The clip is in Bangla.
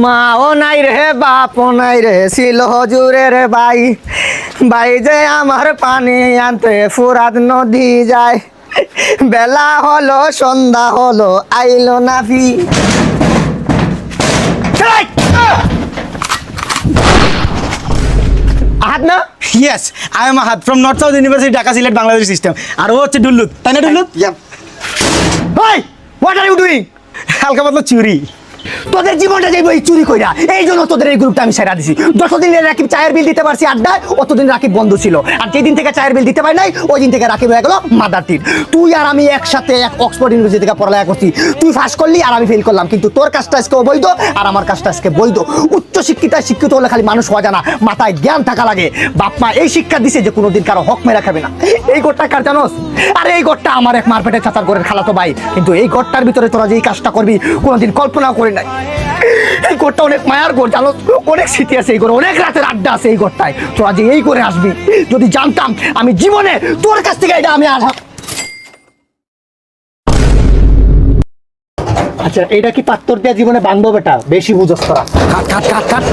মাও নাই রে বাপও নাই রে ছিল হজুরে রে ভাই ভাই যে আমার পানি আনতে ফুরাত নদী যায় বেলা হলো সন্ধ্যা হলো আইলো না ফি আহাদ না Yes, I am Ahad from North South University, Dhaka, Silet, Bangladesh system. আর ও হচ্ছে ডুল্লুত, তাই না ডুল্লুত? ভাই হোয়াট আর ইউ ডুইং হালকা পাতলা চুরি। তোদের জীবনটা যাইব এই চুরি কইরা এই জন্য তোদের এই গ্রুপটা আমি সেরা দিছি যতদিন রাকিব চায়ের বিল দিতে পারছি আড্ডায় অতদিন রাকিব বন্ধ ছিল আর যেদিন থেকে চায়ের বিল দিতে পারি নাই ওই দিন থেকে রাকিব হয়ে গেল মাদারটির তুই আর আমি একসাথে এক অক্সফোর্ড ইউনিভার্সিটি থেকে পড়ালেখা করছি তুই ফাঁস করলি আর আমি ফেল করলাম কিন্তু তোর কাজটা আজকে বৈধ আর আমার কাজটা আজকে বৈধ উচ্চ শিক্ষিত হলে খালি মানুষ হওয়া জানা মাথায় জ্ঞান থাকা লাগে বাপ মা এই শিক্ষা দিছে যে কোনোদিন কারো হক মেরা খাবে না এই গোটটা কার জানোস আরে এই গোটটা আমার এক মারপেটের চাচার ঘরের খালাতো ভাই কিন্তু এই গোটটার ভিতরে তোরা যে এই কাজটা করবি কোনোদিন কল্পনাও করে নাই এই ঘরটা অনেক মায়ার ঘর জানো অনেক স্মৃতি আছে এই ঘরে অনেক রাতের আড্ডা আছে এই ঘরটায় তোরা যে এই করে আসবি যদি জানতাম আমি জীবনে তোর কাছ থেকে এটা আমি আসা আচ্ছা এটা কি পাত্তর দেওয়া জীবনে বান্ধব এটা বেশি বুঝস তোরা কাট